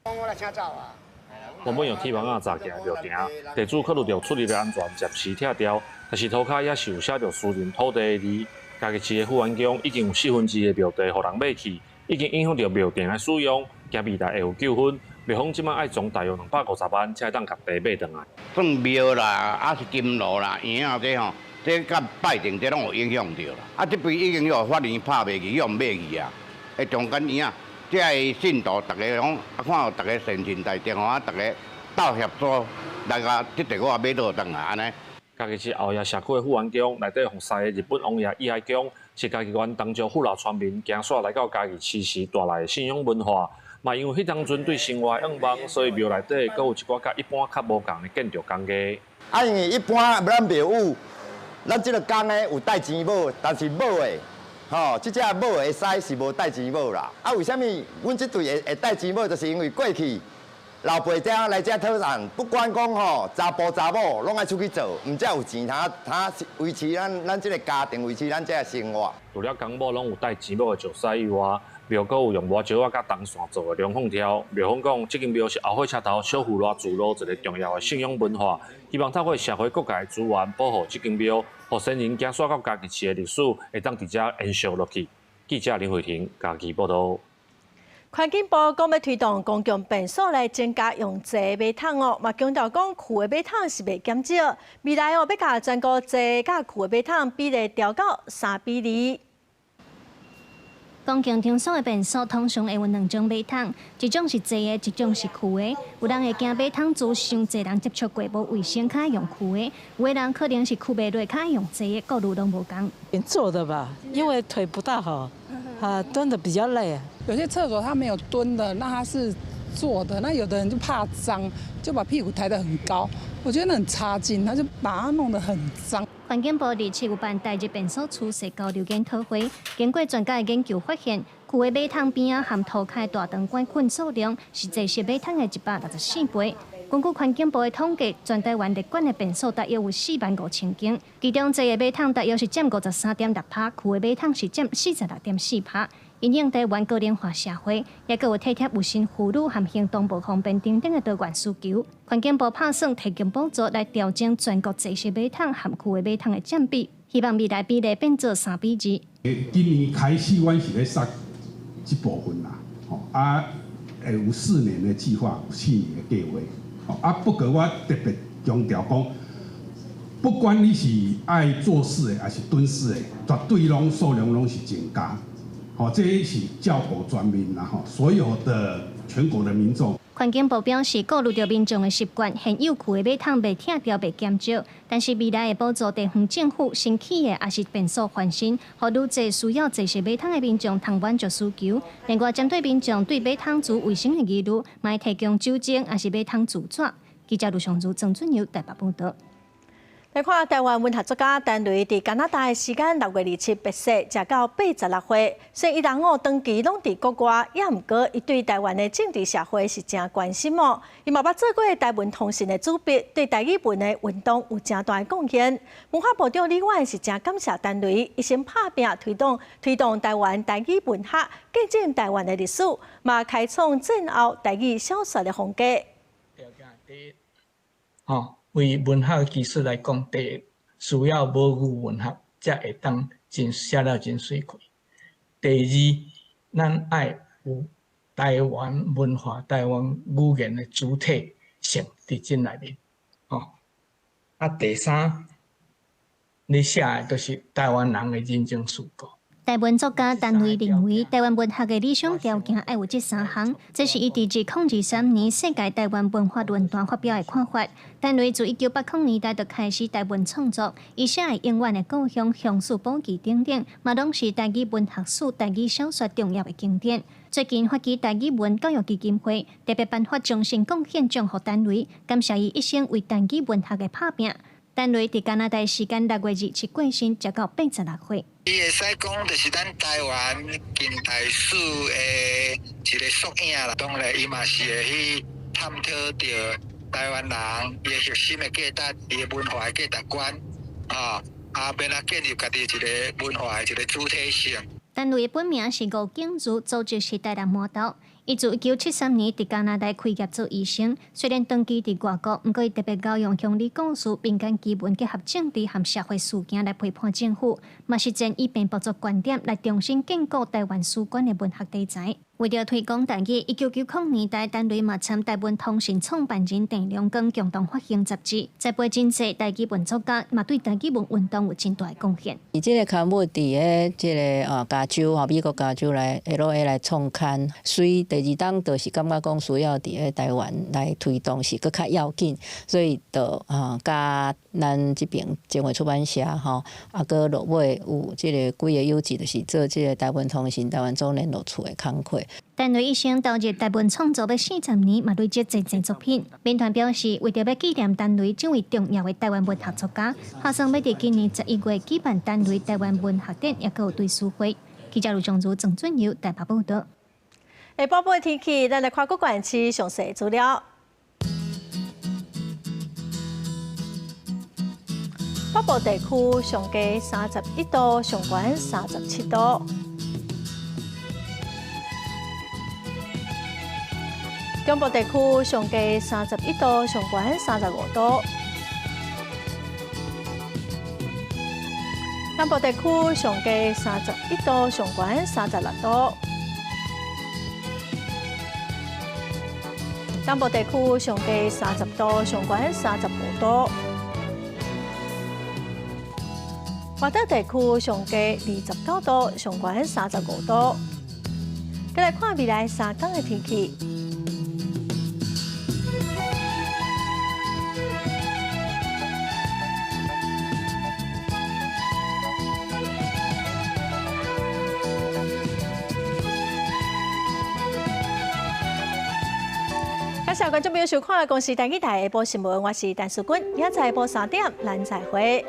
我来请走啊！原本用铁网架架起来庙埕，地主考虑到出入的安全，暂时拆掉。但是涂骹也是有写着私人土地的字。嘉义市的富安宫已经有1/4的庙地互人买去，已经影响到庙埕的使用，惊未来会有纠纷。庙方即摆爱从大约250万才会当甲地买转来。算庙啦，啊是金炉啦，圆啊这吼，这甲拜殿这拢有影响到啦。啊，这边已经有法院拍袂去，用买去啊。中间圆啊，这个信徒大家拢看到大家善心大电话，大家斗协助，大家这地我也买倒转来安尼。家己是后夜社区的富安宫内底服侍的日本王爷义海宫，是家己县当朝富饶村民行煞来到家己市时带来的信仰文化。嘛，因为迄当阵对生活仰望，所以庙内底阁有一寡甲一般较无共的建筑工艺。啊，因为一般咱庙宇，咱即个工呢有带钱母，但是母的，即只母会使是无带钱母啦。啊，为什么阮即队会带钱母？就是因为过去老爸这来这讨产，不管讲查甫查某，拢爱出去做，毋才有钱他维持咱即个家庭，维持咱这个生活。除了公母拢有带钱母的石狮以外，庙阁有用抹石啊、甲铜线做的龙凤条。庙方讲，这间庙是后火车头小富罗聚落一个重要的信仰文化，希望透过社会各界的资源，保护这间庙，让先人行煞到家己市的历史，会当直接延续落去。记者林慧婷家己报道。环境部讲要推动公共便所来增加用坐马桶哦，嘛强调讲旧的马桶是袂减少，未来要甲全国坐甲旧的马桶比例调到3:2。公共场所的便所通常会有2种马桶，一种是坐的，一种是旧的。有人会惊马桶遭伤侪人接触过无卫生，较用旧的；有的人可能是旧袂落，较用坐的，各路拢无同。坐的吧，因为腿不大好，蹲的比较累。有些厕所它没有蹲的，那它是坐的，那有的人就怕脏，就把屁股抬得很高，我觉得那很差劲，他就把它弄得很脏。环境部27有办台日便所处设交流研讨会，经过专家的研究发现，旧的马桶边啊含涂骹大肠杆菌数量是坐式马桶的164倍。根据环境部的统计，全台湾列管的便所大约有45000间，其中坐的马桶大约是占53.6%，旧的马桶是占46.4%。因应台湾高龄化社会，也有体贴有心妇女和行动不方便等等的多元需求，环境部打算提供补助来调整全国坐式马桶和旧的马桶的占比，希望未来比例变做3:2。今年开始，阮是咧杀这部分啦，会有4年的计划，4年的计划，不过我特别强调讲，不管你是爱做事的还是蹲式的，绝对拢数量拢是增加。这是教保全民啦，所有的全国的民众。环境部表示，顾虑到民众的习惯，现有旧的马桶袂拆掉、袂减少，但是未来会补助地方政府、新起的也是便所翻新，互愈侪需要坐式马桶的民众通满足需求。另外，针对民众对马桶族卫生的疑虑，嘛会提供酒精也是马桶自纸。记者卢尚如、郑准由台北报道。来看台湾文学作家陈雷伫加拿大的时间6月27白逝，食到86岁。虽然伊人长期拢伫国外，也毋过伊对台湾的政治社会是真关心哦。伊嘛捌做过台文通信的主笔，对台语文的运动有真大的贡献。文化部长李婉是真感谢陈雷，一生拍拼推动台湾台语文学，见证台湾的历史，嘛开创战后台语小说的风格。为文学技术来讲，第一需要母语文学，才会当真写了真水气。第二，咱爱有台湾文化、台湾语言的主体性伫真内面。第三，你写的就是台湾人的人情世故。台文作家陈雷认为，台湾文学的理想条件要有这3项，这是伊伫2023年世界台湾文化论坛发表的看法。陈雷自1980年代就开始台文创作，伊写的永远的故乡、乡事宝记等等，嘛拢是台语文学史、台语小说重要的经典。最近发起台语文教育基金会特别颁发终身贡献奖给陈雷，感谢伊一生为台语文学的打拼。陈雷伫加拿大时间6月27过身，食到86岁。伊会使讲，就是咱台湾近代史的一个缩影啦。当然，伊嘛是会去探讨着台湾人伊的核心的价值、伊的文化的价值观，变啊建立家己一个文化的一个主体性。陈雷的本名是吴景如，祖籍是台南麻豆。伊自1973年伫加拿大开业做医生，虽然长期伫外国，毋过伊特别教用乡里故事、民间奇闻结合政治和社会事件来陪伴政府，嘛实践以并补足观点来重新建构台湾史观的文学题材。为了推广台语，1990年代单位嘛参台湾通信创办人郑良光共同发行杂志，栽培真侪台语文作家，嘛对台语文运动有真大的贡献。伊即个刊物伫个即个加州美国加州来 LA 来创刊，所以第二档就是感觉讲需要伫个台湾来推动是搁较要紧，所以就甲咱即边前卫出版社搁落尾有即个几个友志，就是做即个台湾通信台湾总联络处的工课。单位医生投入台湾创作要40年，嘛累积侪作品。编团表示，为着要纪念单位这位重要的台湾文学作家，打算要伫今年11月举办单位台湾文学展，也有对书会。记者卢정如、郑准佑台北报道。下晡尾天气，咱来看各县市详细资料。北部地区上低31度，上悬37度。中部地区上低31度，上悬35度；南部地区上低31度，上悬36度；东部地区上低30度，上悬35度；华东地区上低29度，上悬35度。再来看未来3天的天气。感谢观众朋友收看《公视台语台下晡新闻》，我是陈淑君，明仔载下晡3点，咱再会。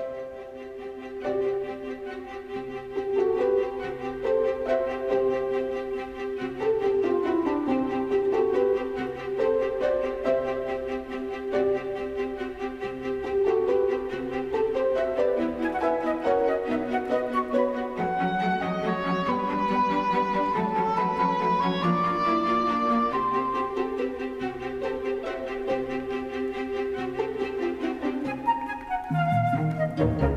Thank you.